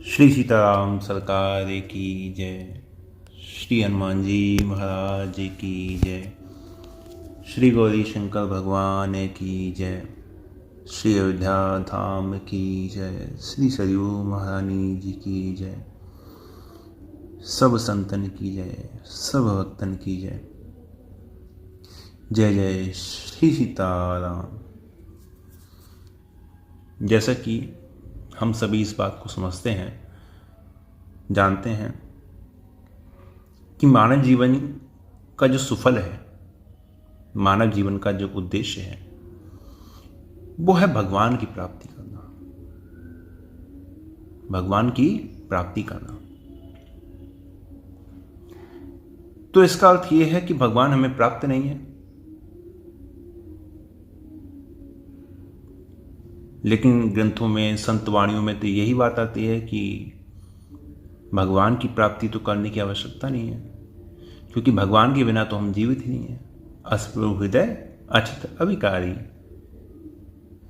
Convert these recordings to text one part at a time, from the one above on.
श्री सीताराम सरकार की जय। श्री हनुमान जी महाराज की जय। श्री गौरी शंकर भगवान की जय। श्री अयोध्या धाम की जय। श्री सरयू महारानी जी की जय। सब संतन की जय, सब भक्तन की जय। जय जय श्री सीताराम। जैसा कि हम सभी इस बात को समझते हैं, जानते हैं कि मानव जीवन का जो सुफल है, मानव जीवन का जो उद्देश्य है, वो है भगवान की प्राप्ति करना। भगवान की प्राप्ति करना। तो इसका अर्थ यह है कि भगवान हमें प्राप्त नहीं है, लेकिन ग्रंथों में, संत वाणियों में तो यही बात आती है कि भगवान की प्राप्ति तो करने की आवश्यकता नहीं है, क्योंकि भगवान के बिना तो हम जीवित ही नहीं है। अस्पृह हृदय अचित अविकारी।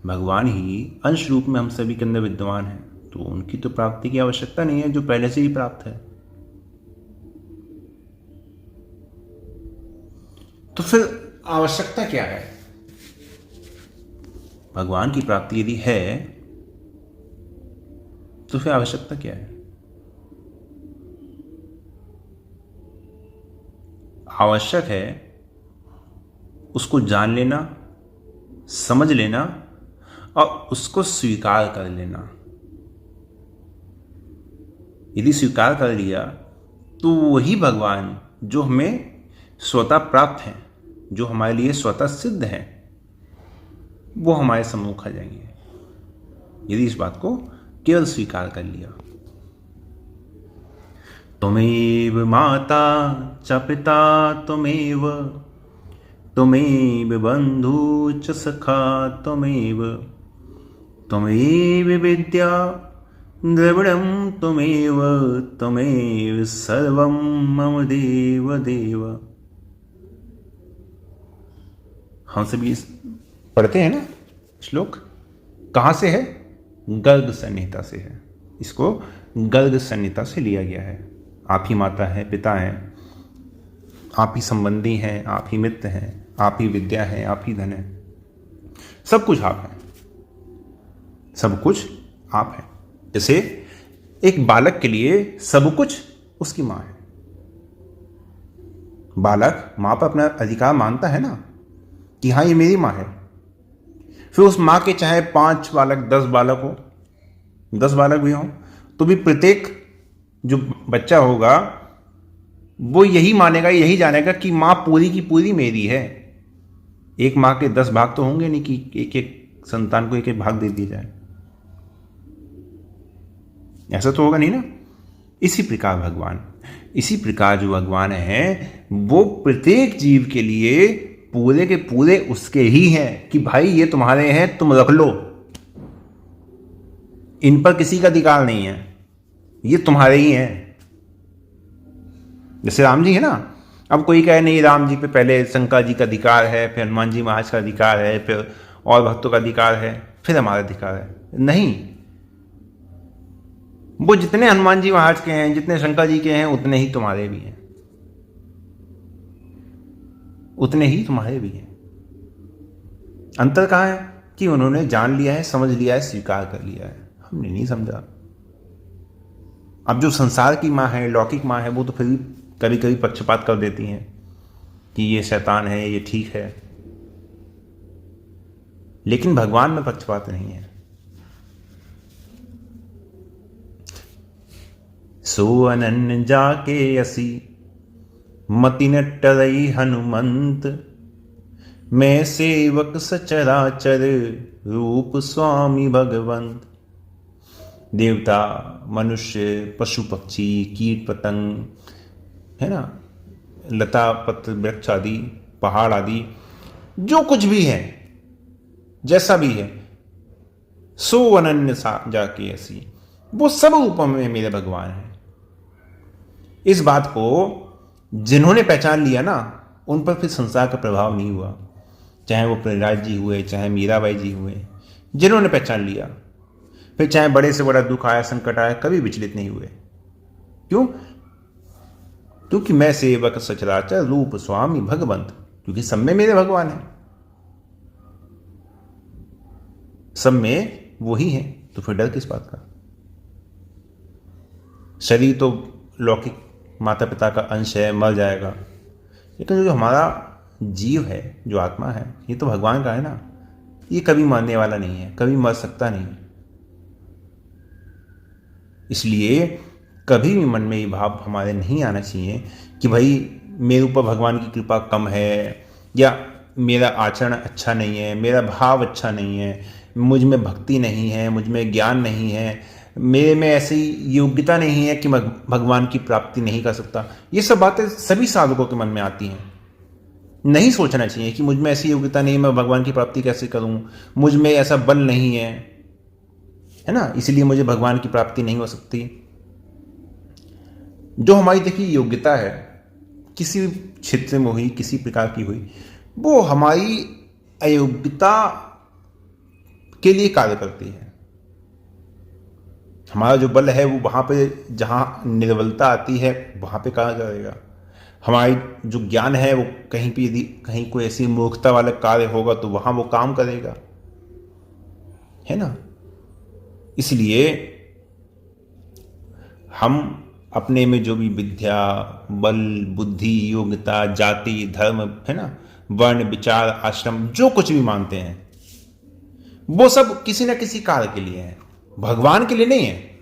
भगवान ही अंश रूप में हम सभी के अंदर विद्यमान है, तो उनकी तो प्राप्ति की आवश्यकता नहीं है, जो पहले से ही प्राप्त है। तो फिर आवश्यकता क्या है? भगवान की प्राप्ति यदि है तो फिर आवश्यकता क्या है? आवश्यक है उसको जान लेना, समझ लेना और उसको स्वीकार कर लेना। यदि स्वीकार कर लिया तो वही भगवान जो हमें स्वतः प्राप्त है, जो हमारे लिए स्वतः सिद्ध है, वो हमारे सम्मुख आ जाएंगे, यदि इस बात को केवल स्वीकार कर लिया। त्वमेव माता च पिता त्वमेव, त्वमेव बंधु च सखा त्वमेव, त्वमेव विद्या द्रविणं त्वमेव, त्वमेव सर्वं मम देव देव। हम सभी पढ़ते हैं ना श्लोक। कहाँ से है? गर्ग संहिता से है। इसको गर्ग संहिता से लिया गया है। आप ही माता है, पिता है, आप ही संबंधी हैं, आप ही मित्र हैं, आप ही विद्या है, आप ही धन है, सब कुछ आप हैं, सब कुछ आप हैं। जैसे एक बालक के लिए सब कुछ उसकी माँ है। बालक माँ पर अपना अधिकार मानता है ना कि हाँ ये मेरी माँ है। फिर उस माँ के चाहे 5 बालक 10 बालक हो, 10 बालक भी हो, तो भी प्रत्येक जो बच्चा होगा वो यही मानेगा, यही जानेगा कि माँ पूरी की पूरी मेरी है। एक माँ के 10 भाग तो होंगे नहीं कि एक एक संतान को एक एक भाग दे दिया जाए। ऐसा तो होगा नहीं ना। इसी प्रकार भगवान, इसी प्रकार जो भगवान है वो प्रत्येक जीव के लिए पूरे के पूरे उसके ही हैं कि भाई ये तुम्हारे हैं, तुम रख लो, इन पर किसी का अधिकार नहीं है, ये तुम्हारे ही हैं। जैसे राम जी है ना। अब कोई कहे नहीं राम जी पे पहले शंकर जी का अधिकार है, फिर हनुमान जी महाराज का अधिकार है, फिर और भक्तों का अधिकार है, फिर हमारा अधिकार है। नहीं, वो जितने हनुमान जी महाराज के हैं, जितने शंकर जी के हैं, उतने ही तुम्हारे भी हैं, उतने ही तुम्हारे भी हैं। अंतर कहाँ है? कि उन्होंने जान लिया है, समझ लिया है, स्वीकार कर लिया है, हमने नहीं समझा। अब जो संसार की माँ है, लौकिक माँ है, वो तो फिर भी कभी कभी पक्षपात कर देती हैं कि ये शैतान है, ये ठीक है, लेकिन भगवान में पक्षपात नहीं है। सो अनन्य जाके असी मति न टरई हनुमंत, मैं सेवक सचराचर रूप स्वामी भगवंत। देवता, मनुष्य, पशु पक्षी, कीट पतंग, है ना, लता पत्र वृक्ष आदि, पहाड़ आदि, जो कुछ भी है, जैसा भी है, सो अनन्य सा जाके ऐसी, वो सब रूपों में मेरे भगवान है। इस बात को जिन्होंने पहचान लिया ना, उन पर फिर संसार का प्रभाव नहीं हुआ। चाहे वो प्रहलाद जी हुए, चाहे मीराबाई जी हुए, जिन्होंने पहचान लिया फिर चाहे बड़े से बड़ा दुख आया, संकट आया, कभी विचलित नहीं हुए। क्यों? क्योंकि मैं सेवक सचराचर रूप स्वामी भगवंत, क्योंकि सब में मेरे भगवान है, सब में वही है, तो फिर डर किस बात का? शरीर तो लौकिक माता पिता का अंश है, मर जाएगा, लेकिन जो हमारा जीव है, जो आत्मा है, ये तो भगवान का है ना, ये कभी मरने वाला नहीं है, कभी मर सकता नहीं। इसलिए कभी भी मन में ये भाव हमारे नहीं आना चाहिए कि भाई मेरे ऊपर भगवान की कृपा कम है, या मेरा आचरण अच्छा नहीं है, मेरा भाव अच्छा नहीं है, मुझ में भक्ति नहीं है, मुझ में ज्ञान नहीं है, मेरे में ऐसी योग्यता नहीं है कि मैं भगवान की प्राप्ति नहीं कर सकता। ये सब बातें सभी साधकों के मन में आती हैं। नहीं सोचना चाहिए कि मुझ में ऐसी योग्यता नहीं है, मैं भगवान की प्राप्ति कैसे करूं, मुझ में ऐसा बल नहीं है ना, इसलिए मुझे भगवान की प्राप्ति नहीं हो सकती। जो हमारी देखिए योग्यता है, किसी क्षेत्र में हुई, किसी प्रकार की हुई, वो हमारी अयोग्यता के लिए कार्य करती है। हमारा जो बल है वो वहाँ पे जहाँ निर्बलता आती है वहाँ पे कार्य करेगा। हमारी जो ज्ञान है वो कहीं पे यदि कहीं कोई ऐसी मूर्खता वाला कार्य होगा तो वहाँ वो काम करेगा, है ना। इसलिए हम अपने में जो भी विद्या, बल, बुद्धि, योग्यता, जाति, धर्म, है ना, वर्ण, विचार, आश्रम, जो कुछ भी मानते हैं, वो सब किसी न किसी कार्य के लिए है, भगवान के लिए नहीं है।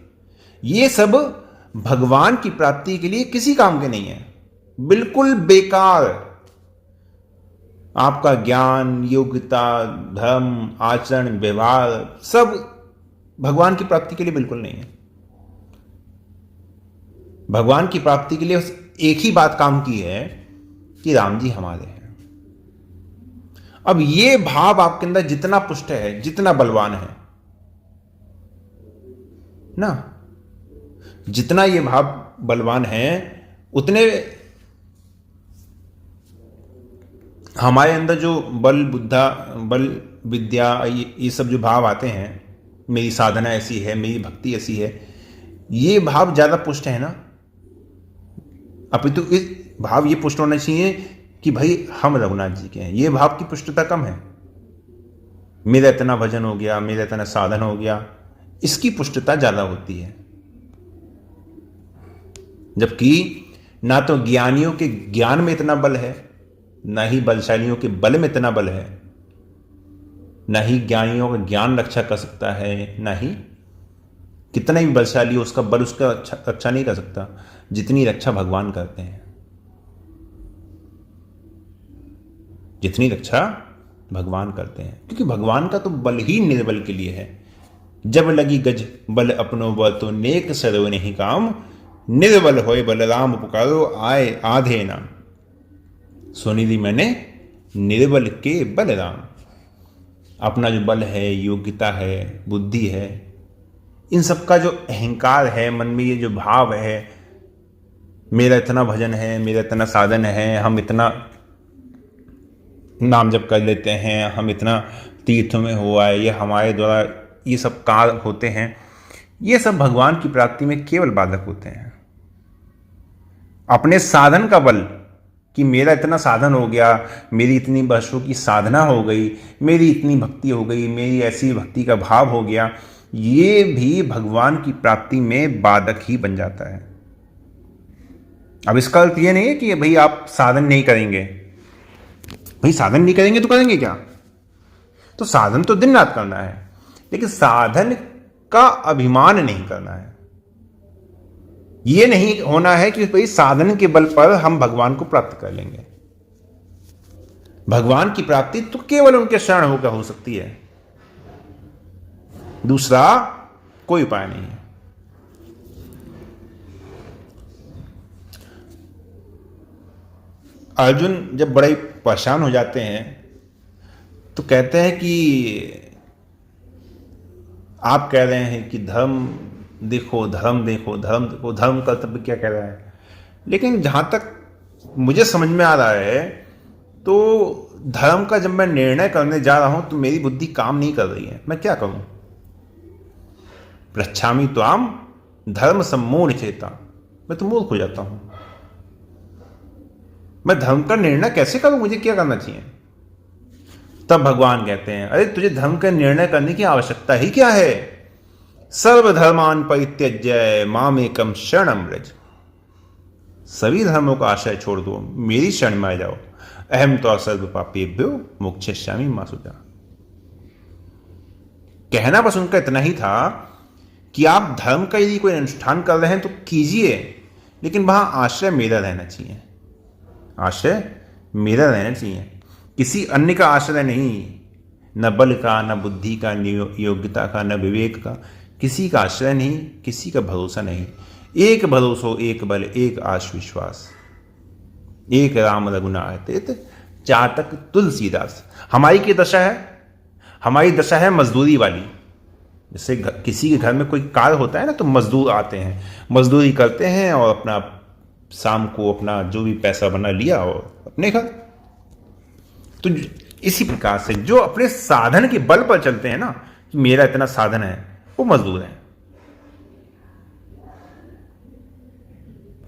ये सब भगवान की प्राप्ति के लिए किसी काम के नहीं है, बिल्कुल बेकार। आपका ज्ञान, योग्यता, धर्म, आचरण, व्यवहार सब भगवान की प्राप्ति के लिए बिल्कुल नहीं है। भगवान की प्राप्ति के लिए एक ही बात काम की है कि राम जी हमारे हैं। अब ये भाव आपके अंदर जितना पुष्ट है, जितना बलवान है ना, जितना ये भाव बलवान है, उतने हमारे अंदर जो बल विद्या, ये सब जो भाव आते हैं, मेरी साधना ऐसी है, मेरी भक्ति ऐसी है, ये भाव ज्यादा पुष्ट है ना। अपितु इस भाव ये पुष्ट होना चाहिए कि भाई हम रघुनाथ जी के हैं। ये भाव की पुष्टता कम है। मेरा इतना भजन हो गया, मेरा इतना साधन हो गया, इसकी पुष्टता ज्यादा होती है। जबकि ना तो ज्ञानियों के ज्ञान में इतना बल है, ना ही बलशालियों के बल में इतना बल है, ना ही ज्ञानियों का ज्ञान रक्षा कर सकता है, ना ही कितना ही बलशाली हो उसका बल उसका रक्षा नहीं कर सकता जितनी रक्षा भगवान करते हैं, जितनी रक्षा भगवान करते हैं। क्योंकि भगवान का तो बल ही निर्बल के लिए है। जब लगी गज बल अपनो बल तो नेक सरो नहीं काम, निर्बल होए बलराम पुकारो आए आधे नाम। सुनी दी मैंने निर्बल के बलराम। अपना जो बल है, योग्यता है, बुद्धि है, इन सब का जो अहंकार है, मन में ये जो भाव है, मेरा इतना भजन है, मेरा इतना साधन है, हम इतना नाम जप कर लेते हैं, हम इतना तीर्थों में हुआ है, ये हमारे द्वारा ये सब कार्य होते हैं, ये सब भगवान की प्राप्ति में केवल बाधक होते हैं। अपने साधन का बल कि मेरा इतना साधन हो गया, मेरी इतनी वर्षों की साधना हो गई, मेरी इतनी भक्ति हो गई, मेरी ऐसी भक्ति का भाव हो गया, ये भी भगवान की प्राप्ति में बाधक ही बन जाता है। अब इसका अर्थ ये नहीं है कि भाई आप साधन नहीं करेंगे। भाई साधन नहीं करेंगे तो करेंगे क्या? तो साधन तो दिन रात करना है, लेकिन साधन का अभिमान नहीं करना है। ये नहीं होना है कि भाई साधन के बल पर हम भगवान को प्राप्त कर लेंगे। भगवान की प्राप्ति तो केवल उनके शरण होकर हो सकती है, दूसरा कोई उपाय नहीं है। अर्जुन जब बड़े परेशान हो जाते हैं तो कहते हैं कि आप कह रहे हैं कि धर्म देखो, धर्म देखो, धर्म देखो, धर्म कर्तव्य क्या कह रहा है, लेकिन जहां तक मुझे समझ में आ रहा है तो धर्म का जब मैं निर्णय करने जा रहा हूं तो मेरी बुद्धि काम नहीं कर रही है। मैं क्या करूं? पृच्छामि त्वाम धर्म सम्मूढ़ चेता, मैं तो मूर्ख हो जाता हूं। मैं धर्म का निर्णय कैसे करूं, मुझे क्या करना चाहिए? तब भगवान कहते हैं, अरे तुझे धर्म का निर्णय करने की आवश्यकता ही क्या है? सर्वधर्मान परित्यज्य मामेकम शरणम व्रज। सभी धर्मों का आश्रय छोड़ दो, मेरी शरण में आ जाओ। अहम तो सर्व पापेभ्यो मोक्षयिष्यामि मा शुचा। कहना बस उनका इतना ही था कि आप धर्म का यदि कोई अनुष्ठान कर रहे हैं तो कीजिए, लेकिन वहां आश्रय मेरा रहना चाहिए। आश्रय मेरा रहना चाहिए, किसी अन्य का आश्रय नहीं। न बल का, न बुद्धि का, न योग्यता का, न विवेक का, किसी का आश्रय नहीं, किसी का भरोसा नहीं। एक भरोसो, एक बल, एक आश विश्वास, एक राम रघुनाथ चातक तुलसीदास। हमारी की दशा है, हमारी दशा है मजदूरी वाली। जैसे किसी के घर में कोई कार्य होता है ना, तो मजदूर आते हैं, मजदूरी करते हैं और अपना शाम को अपना जो भी पैसा बना लिया और अपने घर। तो इसी प्रकार से जो अपने साधन के बल पर चलते हैं ना, कि मेरा इतना साधन है, वो मजदूर हैं।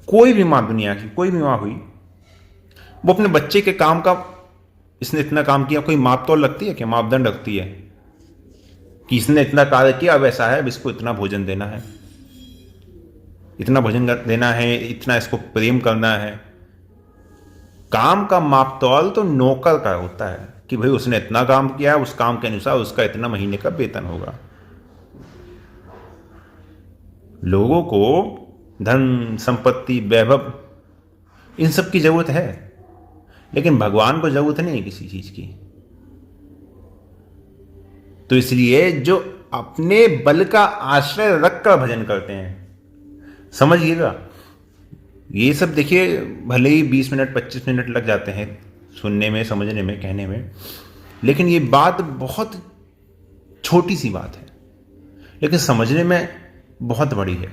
कोई भी मां, दुनिया की कोई भी मां हुई, वो अपने बच्चे के काम का, इसने इतना काम किया, कोई मापतौल रखती है क्या? मापदंड रखती है कि इसने इतना कार्य किया, अब ऐसा है, अब इसको इतना भोजन देना है, इतना भोजन देना है, इतना इसको प्रेम करना है। काम का मापतौल तो नौकर का होता है कि भाई उसने इतना काम किया, उस काम के अनुसार उसका इतना महीने का वेतन होगा। लोगों को धन, संपत्ति, वैभव, इन सब की जरूरत है, लेकिन भगवान को जरूरत नहीं है किसी चीज की। तो इसलिए जो अपने बल का आश्रय रखकर भजन करते हैं, समझिएगा, ये सब देखिए, भले ही 20 मिनट 25 मिनट लग जाते हैं सुनने में, समझने में, कहने में, लेकिन ये बात बहुत छोटी सी बात है, लेकिन समझने में बहुत बड़ी है।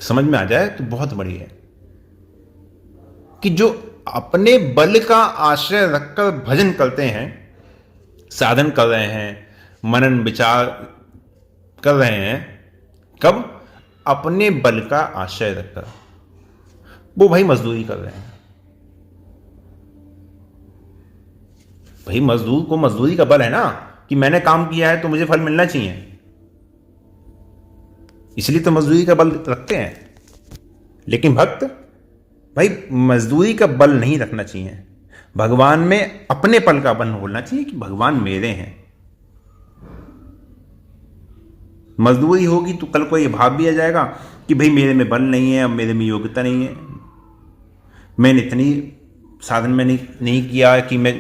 समझ में आ जाए तो बहुत बड़ी है कि जो अपने बल का आश्रय रखकर भजन करते हैं, साधन कर रहे हैं, मनन विचार कर रहे हैं, कब? अपने बल का आश्रय रखकर। वो भाई मजदूरी कर रहे हैं। भाई मजदूर को मजदूरी का बल है ना, कि मैंने काम किया है तो मुझे फल मिलना चाहिए, इसलिए तो मजदूरी का बल रखते हैं। लेकिन भक्त भाई मजदूरी का बल नहीं रखना चाहिए, भगवान में अपने पल का बल होना चाहिए कि भगवान मेरे हैं। मजदूरी होगी तो कल को ये भाव भी आ जाएगा कि भाई मेरे में बल नहीं है, अब मेरे में योग्यता नहीं है, मैंने इतनी साधन में नहीं किया कि मैं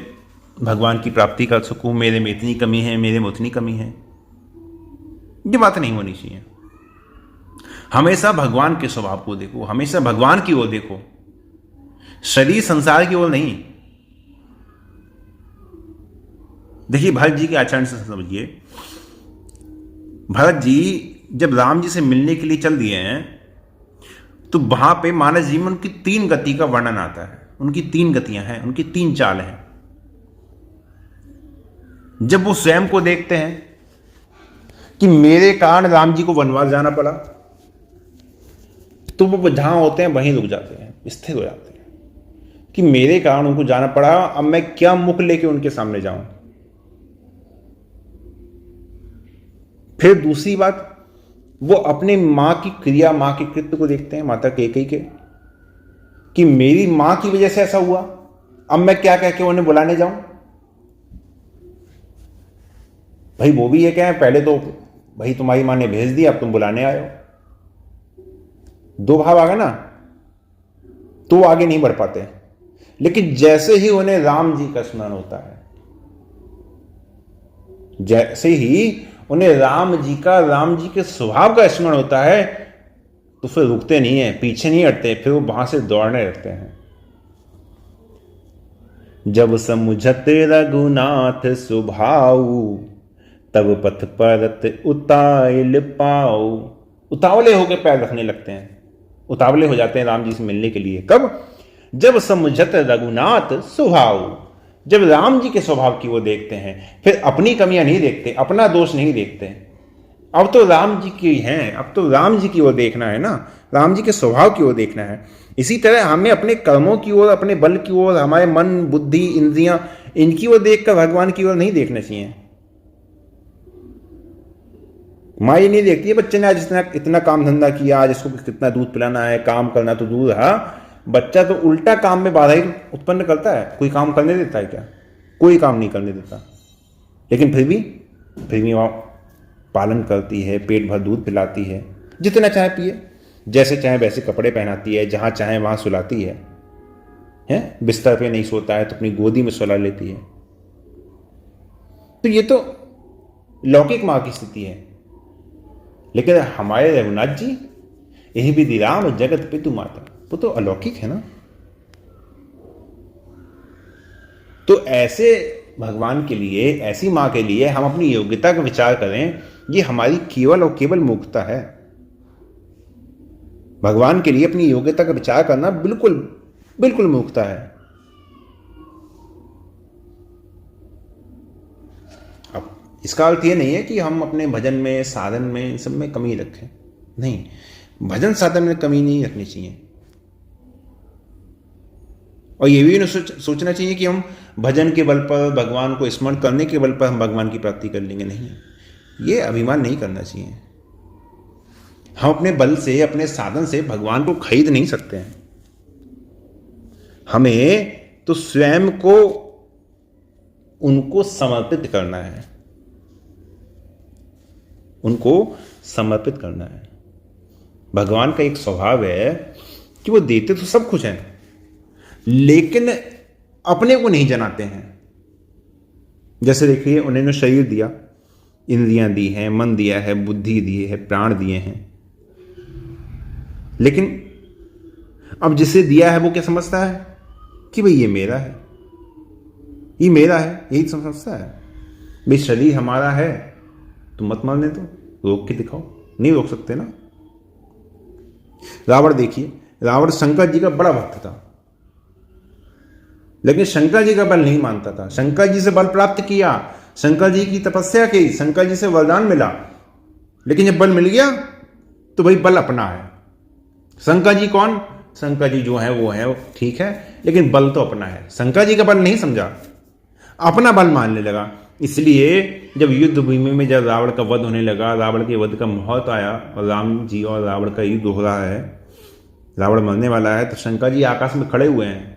भगवान की प्राप्ति कर सकूं, मेरे में इतनी कमी है, मेरे में उतनी कमी है। ये बात नहीं होनी चाहिए। हमेशा भगवान के स्वभाव को देखो, हमेशा भगवान की ओर देखो, शरीर संसार की ओर नहीं। देखिए भरत जी के आचरण से समझिए, भरत जी जब राम जी से मिलने के लिए चल दिए हैं, तो वहां पे मानव जीवन की 3 गति का वर्णन आता है। उनकी 3 गतियां हैं, उनकी 3 चाल हैं। जब वो स्वयं को देखते हैं कि मेरे कारण राम जी को वनवास जाना पड़ा, तो वो जहां होते हैं वहीं रुक जाते हैं, स्थिर हो जाते हैं कि मेरे कारण उनको जाना पड़ा, अब मैं क्या मुख लेके उनके सामने जाऊं। फिर दूसरी बात, वो अपने मां की क्रिया, मां के कृत्य को देखते हैं, माता कैकेयी के, कि मेरी मां की वजह से ऐसा हुआ, अब मैं क्या कह के उन्हें बुलाने जाऊं। भाई वो भी ये कहें, पहले तो भाई तुम्हारी मां ने भेज दिया, अब तुम बुलाने आए हो। 2 भाव आ गए ना, तो आगे नहीं बढ़ पाते। लेकिन जैसे ही उन्हें राम जी का स्मरण होता है, जैसे ही उन्हें राम जी के स्वभाव का स्मरण होता है, तो फिर रुकते नहीं है, पीछे नहीं हटते, फिर वो वहां से दौड़ने लगते हैं। जब समुझत रघुनाथ स्वभाव, तब पथ परत उताइल पाओ। उतावले होकर पैर रखने लगते हैं, उतावले हो जाते हैं राम जी से मिलने के लिए। कब? जब समुझत रघुनाथ स्वभाव, जब राम जी के स्वभाव की वो देखते हैं, फिर अपनी कमियां नहीं देखते, अपना दोष नहीं देखते। अब तो राम जी की हैं, अब तो राम जी की ओर देखना है ना, राम जी के स्वभाव की ओर देखना है। इसी तरह हमें अपने कर्मों की ओर, अपने बल की ओर, हमारे मन, बुद्धि, इंद्रियां, इनकी ओर देखकर भगवान की ओर नहीं देखना चाहिए। माँ ये नहीं देखती है बच्चे ने आज इतना काम धंधा किया, आज इसको कितना दूध पिलाना है, काम करना तो दूर रहा, बच्चा तो उल्टा काम में बाधा ही उत्पन्न करता है। कोई काम करने देता है क्या? कोई काम नहीं करने देता। लेकिन फिर भी वहाँ पालन करती है, पेट भर दूध पिलाती है, जितना चाहे पिए, जैसे चाहे वैसे कपड़े पहनाती है, जहाँ चाहे वहाँ सुलाती है, बिस्तर पे नहीं सोता है तो अपनी गोदी में सुला लेती है। तो ये तो लौकिक माँ की स्थिति है। लेकिन हमारे रघुनाथ जी, यही विधि राम जगत पितु माता, वो तो अलौकिक है ना। तो ऐसे भगवान के लिए, ऐसी मां के लिए हम अपनी योग्यता का विचार करें, ये हमारी केवल और केवल मूर्खता है। भगवान के लिए अपनी योग्यता का विचार करना बिल्कुल बिल्कुल मूर्खता है। अब इसका अर्थ ये नहीं है कि हम अपने भजन में, साधन में, इन सब में कमी रखें, नहीं, भजन साधन में कमी नहीं रखनी चाहिए। और ये भी सोचना चाहिए कि हम भजन के बल पर, भगवान को स्मरण करने के बल पर हम भगवान की प्राप्ति कर लेंगे, नहीं, ये अभिमान नहीं करना चाहिए। हम अपने बल से, अपने साधन से भगवान को खरीद नहीं सकते हैं। हमें तो स्वयं को उनको समर्पित करना है, उनको समर्पित करना है। भगवान का एक स्वभाव है कि वो देते तो सब कुछ है, लेकिन अपने को नहीं जनाते हैं। जैसे देखिए, उन्होंने शरीर दिया, इंद्रियां दी हैं, मन दिया है, बुद्धि दी है, प्राण दिए हैं, लेकिन अब जिसे दिया है वो क्या समझता है कि भाई ये मेरा है, ये मेरा है, यही समझता है। भाई शरीर हमारा है तो मत मानने दो, रोक के दिखाओ, नहीं रोक सकते ना। रावण देखिए, रावण शंकर जी का बड़ा भक्त था, लेकिन शंकर जी का बल नहीं मानता था। शंकर जी से बल प्राप्त किया, शंकर जी की तपस्या की, शंकर जी से वरदान मिला, लेकिन जब बल मिल गया तो भाई बल अपना है। शंकर जी कौन? शंकर जी जो है वो है, ठीक है, लेकिन बल तो अपना है। शंकर जी का बल नहीं समझा, अपना बल मानने लगा। इसलिए जब युद्ध भूमि में जब रावण का वध होने लगा, रावण के वध का मुहूर्त आया और राम जी और रावण का युद्ध हो रहा है, रावण मरने वाला है, तो शंकर जी आकाश में खड़े हुए हैं।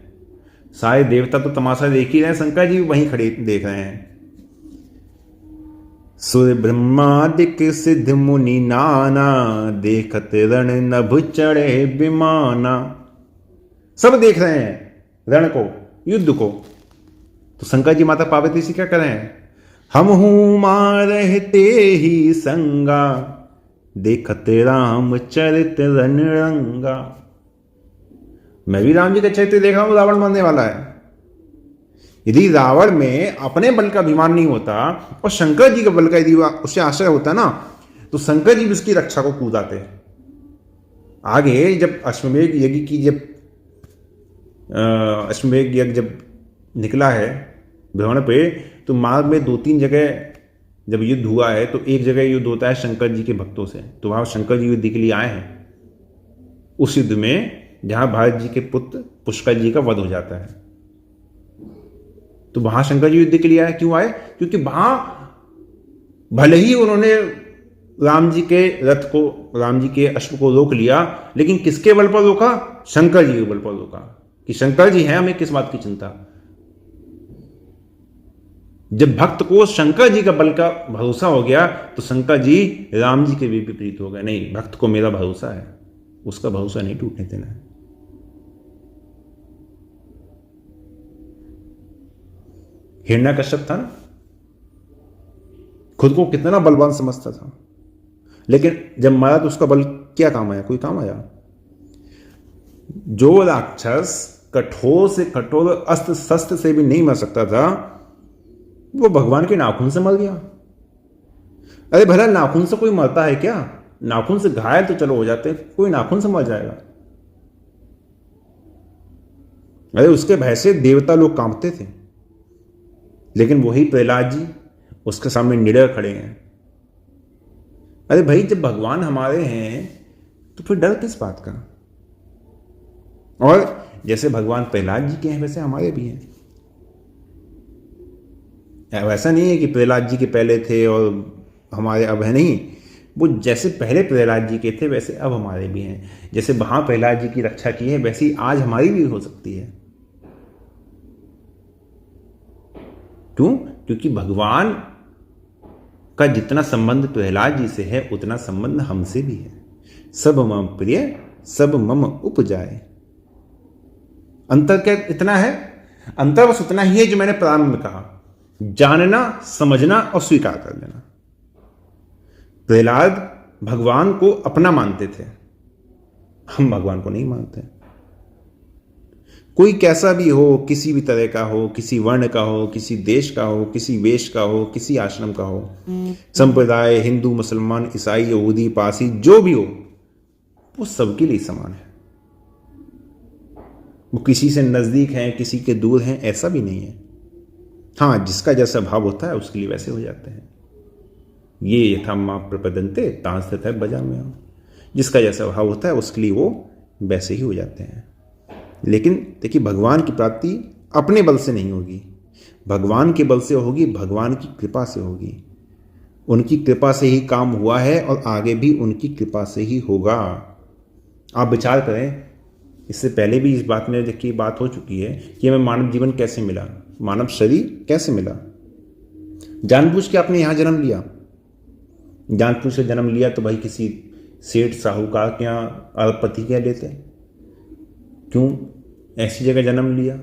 सारे देवता तो तमाशा देख ही रहे हैं, शंकर जी वहीं खड़े देख रहे हैं। सुर ब्रह्मादिक सिद्ध मुनि नाना, देखत रण नभ चढ़े विमाना। सब देख रहे हैं रण को, युद्ध को। तो शंकर जी माता पार्वती से क्या कर रहे हैं? हम हूं मां रहते ही संगा, देखत राम चरित रण रंगा। मैं भी राम जी का चरित्र देख रहा हूं, रावण मरने वाला है। यदि रावण में अपने बल का अभिमान नहीं होता और शंकर जी के बल का यदि उससे आश्रय होता ना, तो शंकर जी भी उसकी रक्षा को कूदाते। आगे जब अश्वमेध यज्ञ की, जब अश्वमेध यज्ञ जब निकला है भ्रमण पे, तो मार्ग में 2-3 जगह जब युद्ध हुआ है, तो एक जगह युद्ध होता है शंकर जी के भक्तों से, तो वहां शंकर जी युद्ध के लिए आए हैं। उस युद्ध में जहां भारत जी के पुत्र पुष्कर जी का वध हो जाता है, तो वहां शंकर जी युद्ध के लिए आए। क्यों आए? क्योंकि वहां भले ही उन्होंने राम जी के रथ को, राम जी के अश्व को रोक लिया, लेकिन किसके बल पर रोका? शंकर जी के बल पर रोका, कि शंकर जी हैं, हमें किस बात की चिंता। जब भक्त को शंकर जी का बल का भरोसा हो गया, तो शंकर जी राम जी के भी विपरीत हो गए। नहीं, भक्त को मेरा भरोसा है, उसका भरोसा नहीं टूटने देना है। हिरण्यकश्यप था ना, खुद को कितना बलवान समझता था, लेकिन जब मारा तो उसका बल क्या काम आया? कोई काम आया? जो राक्षस कठोर से कठोर अस्त्र शस्त्र से भी नहीं मर सकता था, वो भगवान के नाखून से मर गया। अरे भला नाखून से कोई मरता है क्या? नाखून से घायल तो चलो हो जाते, कोई नाखून से मर जाएगा? अरे उसके भय से देवता लोग कांपते थे, लेकिन वही प्रहलाद जी उसके सामने निडर खड़े हैं। अरे भाई, जब भगवान हमारे हैं तो फिर डर किस बात का? और जैसे भगवान प्रहलाद जी के हैं वैसे हमारे भी हैं। ऐसा नहीं है कि प्रहलाद जी के पहले थे और हमारे अब है, नहीं। वो जैसे पहले प्रहलाद जी के थे वैसे अब हमारे भी हैं। जैसे वहां प्रहलाद जी की रक्षा की है वैसे ही आज हमारी भी हो सकती है। क्यों? क्योंकि भगवान का जितना संबंध प्रहलाद जी से है उतना संबंध हमसे भी है। सब मम प्रिय सब मम उपजाए। अंतर क्या इतना है? अंतर बस उतना ही है जो मैंने प्रारंभ में कहा, जानना, समझना और स्वीकार कर लेना। प्रहलाद भगवान को अपना मानते थे, हम भगवान को नहीं मानते। कोई कैसा भी हो, किसी भी तरह का हो, किसी वर्ण का हो, किसी देश का हो, किसी वेश का हो, किसी आश्रम का हो, संप्रदाय, हिंदू, मुसलमान, ईसाई, यहूदी, पारसी, जो भी हो, वो सबके लिए समान है। वो किसी से नजदीक हैं, किसी के दूर हैं, ऐसा भी नहीं है। हाँ, जिसका जैसा भाव होता है उसके लिए वैसे हो जाते हैं। ये यथा मां प्रपदन्ते तांस तथा बजा में हो। जिसका जैसा भाव होता है उसके लिए वो वैसे ही हो जाते हैं। लेकिन देखिए, भगवान की प्राप्ति अपने बल से नहीं होगी, भगवान के बल से होगी, भगवान की कृपा से होगी। उनकी कृपा से ही काम हुआ है और आगे भी उनकी कृपा से ही होगा। आप विचार करें, इससे पहले भी इस बात में देखिए बात हो चुकी है कि हमें मानव जीवन कैसे मिला, मानव शरीर कैसे मिला। जानबूझ के आपने यहां जन्म लिया, जानबूझ के जन्म लिया तो भाई किसी सेठ साहूकार के यहाँ अरबपति क्या लेते हैं? क्यों ऐसी जगह जन्म लिया?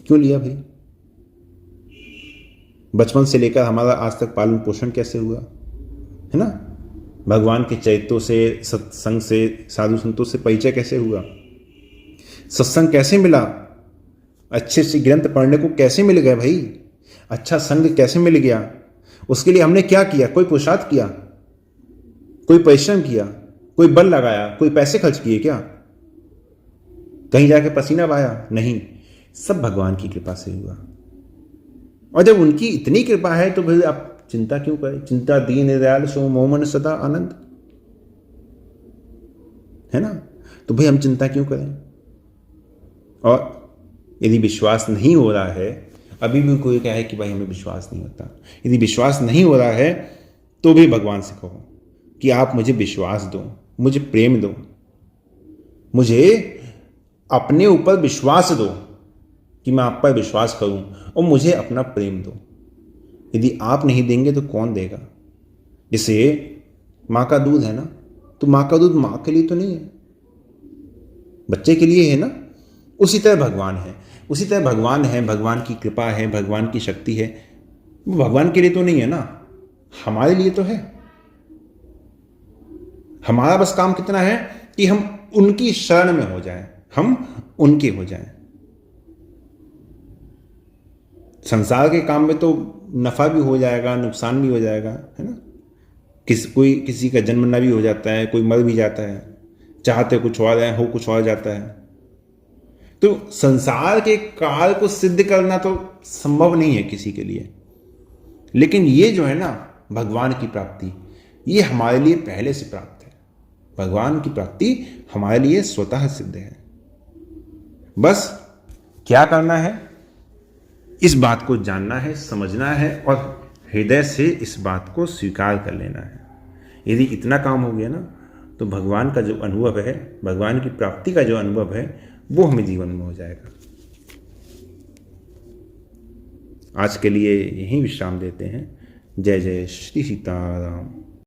क्यों लिया भाई? बचपन से लेकर हमारा आज तक पालन पोषण कैसे हुआ, है ना? भगवान के चरित्रों से, सत्संग से, साधु संतों से परिचय कैसे हुआ? सत्संग कैसे मिला? अच्छे से ग्रंथ पढ़ने को कैसे मिल गए भाई? अच्छा संग कैसे मिल गया? उसके लिए हमने क्या किया? कोई पुरुषार्थ किया? कोई परिश्रम किया? कोई बल लगाया? कोई पैसे खर्च किए क्या? कहीं जाके पसीना बहाया? नहीं, सब भगवान की कृपा से हुआ। और जब उनकी इतनी कृपा है तो भाई आप चिंता क्यों करें? चिंता दीन दयाल सो मोमन सदा आनंद, है ना? तो भाई हम चिंता क्यों करें? और यदि विश्वास नहीं हो रहा है, अभी भी कोई कहे कि भाई हमें विश्वास नहीं होता, यदि विश्वास नहीं हो रहा है तो भी भगवान से कहो कि आप मुझे विश्वास दो, मुझे प्रेम दो, मुझे अपने ऊपर विश्वास दो कि मैं आप पर विश्वास करूं, और मुझे अपना प्रेम दो। यदि आप नहीं देंगे तो कौन देगा? जैसे माँ का दूध है ना, तो माँ का दूध माँ के लिए तो नहीं है, बच्चे के लिए है ना। उसी तरह भगवान है, उसी तरह भगवान है, भगवान की कृपा है, भगवान की शक्ति है, वो भगवान के लिए तो नहीं है ना, हमारे लिए तो है। हमारा बस काम कितना है कि हम उनकी शरण में हो जाएं, हम उनके हो जाएं। संसार के काम में तो नफा भी हो जाएगा, नुकसान भी हो जाएगा, है ना। किसी का जन्मना भी हो जाता है, कोई मर भी जाता है, चाहते कुछ और है, हो कुछ और जाता है। तो संसार के काल को सिद्ध करना तो संभव नहीं है किसी के लिए, लेकिन ये जो है ना भगवान की प्राप्ति, ये हमारे लिए पहले से प्राप्त है। भगवान की प्राप्ति हमारे लिए स्वतः सिद्ध है। बस क्या करना है, इस बात को जानना है, समझना है और हृदय से इस बात को स्वीकार कर लेना है। यदि इतना काम हो गया ना, तो भगवान का जो अनुभव है, भगवान की प्राप्ति का जो अनुभव है, वो हमें जीवन में हो जाएगा। आज के लिए यहीं विश्राम देते हैं। जय जय श्री सीताराम।